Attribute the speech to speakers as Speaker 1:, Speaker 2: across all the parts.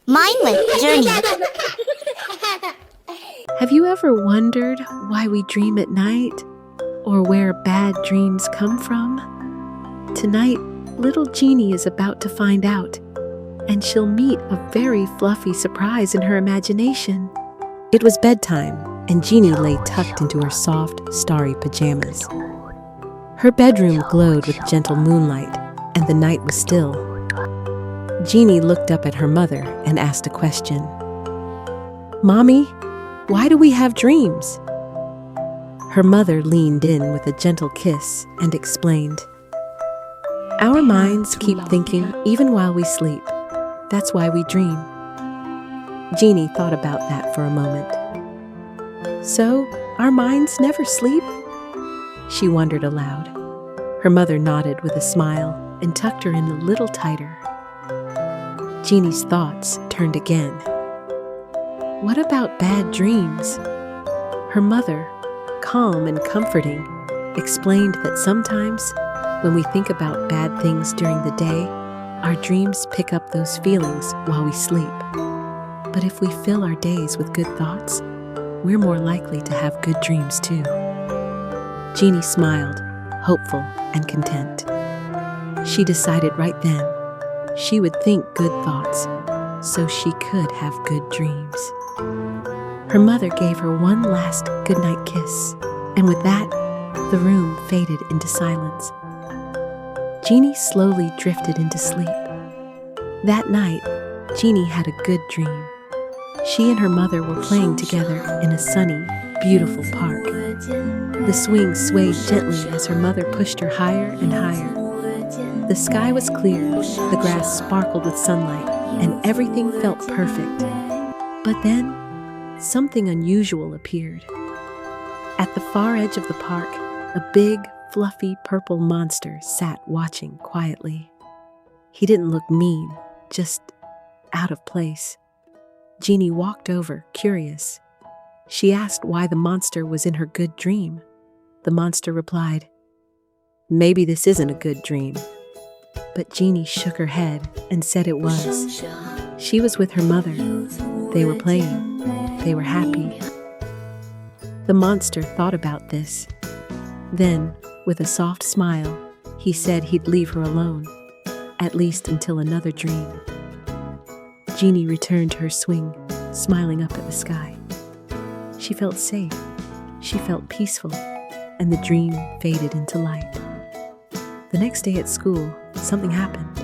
Speaker 1: MindLift Journey.
Speaker 2: Have you ever wondered why we dream at night or where bad dreams come from? Tonight, little Jeannie is about to find out, and she'll meet a very fluffy surprise in her imagination. It was bedtime, and Jeannie lay tucked into her soft, starry pajamas. Her bedroom glowed with gentle moonlight, and the night was still. Jeannie looked up at her mother and asked a question. "Mommy, why do we have dreams?" Her mother leaned in with a gentle kiss and explained, "Our minds keep thinking even while we sleep. That's why we dream." Jeannie thought about that for a moment. "So, our minds never sleep?" She wondered aloud. Her mother nodded with a smile and tucked her in a little tighter. Jeannie's thoughts turned again. What about bad dreams? Her mother, calm and comforting, explained that sometimes when we think about bad things during the day, our dreams pick up those feelings while we sleep. But if we fill our days with good thoughts, we're more likely to have good dreams too. Jeannie smiled, hopeful and content. She decided right then she would think good thoughts so she could have good dreams. Her mother gave her one last goodnight kiss, and with that, the room faded into silence. Jeannie slowly drifted into sleep. That night, Jeannie had a good dream. She and her mother were playing together in a sunny, beautiful park. The swing swayed gently as her mother pushed her higher and higher. The sky was clear, the grass sparkled with sunlight, and everything felt perfect. But then, something unusual appeared. At the far edge of the park, a big, fluffy purple monster sat watching quietly. He didn't look mean, just out of place. Jeannie walked over, curious. She asked why the monster was in her good dream. The monster replied, "Maybe this isn't a good dream." But Jeannie shook her head and said it was. She was with her mother. They were playing. They were happy. The monster thought about this. Then, with a soft smile, he said he'd leave her alone, at least until another dream. Jeannie returned to her swing, smiling up at the sky. She felt safe. She felt peaceful, and the dream faded into light. The next day at school, something happened.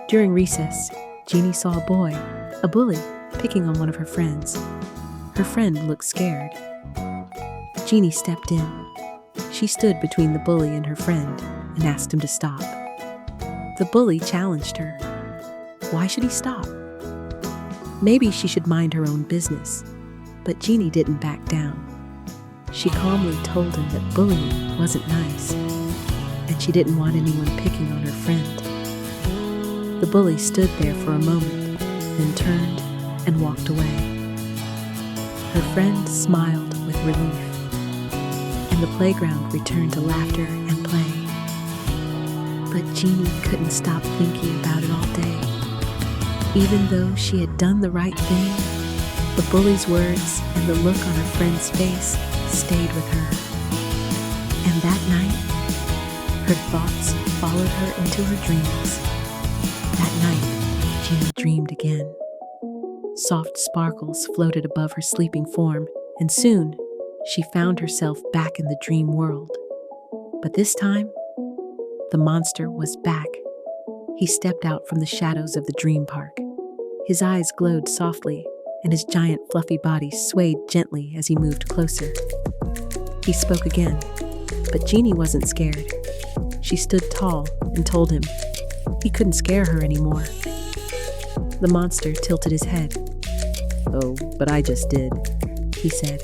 Speaker 2: During recess, Jeannie saw a bully, picking on one of her friends. Her friend looked scared. Jeannie stepped in. She stood between the bully and her friend and asked him to stop. The bully challenged her. Why should he stop? Maybe she should mind her own business, but Jeannie didn't back down. She calmly told him that bullying wasn't nice, and she didn't want anyone picking on her friend. The bully stood there for a moment, then turned and walked away. Her friend smiled with relief, and the playground returned to laughter and play. But Jeannie couldn't stop thinking about it all day. Even though she had done the right thing, the bully's words and the look on her friend's face stayed with her. And that night, her thoughts followed her into her dreams. That night, Jeannie dreamed again. Soft sparkles floated above her sleeping form, and soon, she found herself back in the dream world. But this time, the monster was back. He stepped out from the shadows of the dream park. His eyes glowed softly, and his giant fluffy body swayed gently as he moved closer. He spoke again, but Jeannie wasn't scared. She stood tall and told him he couldn't scare her anymore. The monster tilted his head. "Oh, but I just did," he said.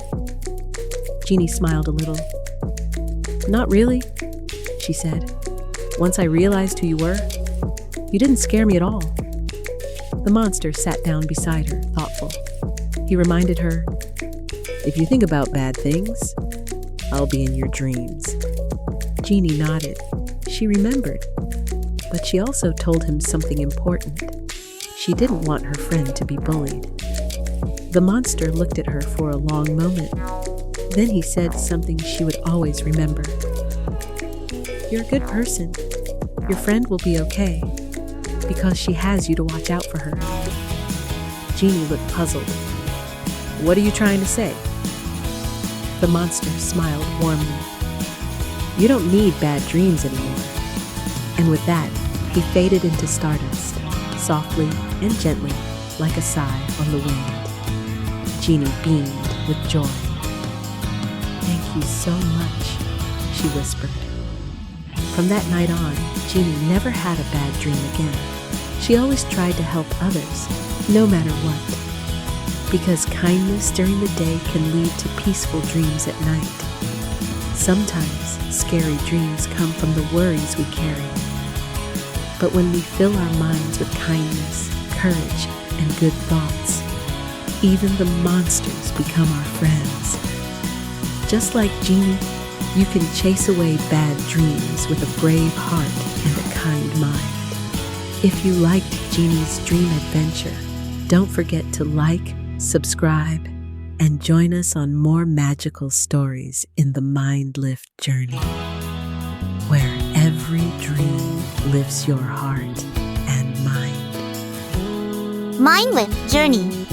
Speaker 2: Jeannie smiled a little. "Not really," she said. "Once I realized who you were, you didn't scare me at all." The monster sat down beside her, thoughtful. He reminded her, "If you think about bad things, I'll be in your dreams." Jeannie nodded. She remembered, but she also told him something important. She didn't want her friend to be bullied. The monster looked at her for a long moment. Then he said something she would always remember. "You're a good person. Your friend will be okay, because she has you to watch out for her." Jeannie looked puzzled. "What are you trying to say?" The monster smiled warmly. "You don't need bad dreams anymore." And with that, he faded into stardust, softly and gently, like a sigh on the wind. Jeannie beamed with joy. "Thank you so much," she whispered. From that night on, Jeannie never had a bad dream again. She always tried to help others, no matter what. Because kindness during the day can lead to peaceful dreams at night. Sometimes scary dreams come from the worries we carry. But when we fill our minds with kindness, courage, and good thoughts, even the monsters become our friends. Just like Jeannie, you can chase away bad dreams with a brave heart and a kind mind. If you liked Jeannie's dream adventure, don't forget to like, subscribe, and join us on more magical stories in the MindLift Journey, where every dream lifts your heart and mind.
Speaker 1: MindLift Journey.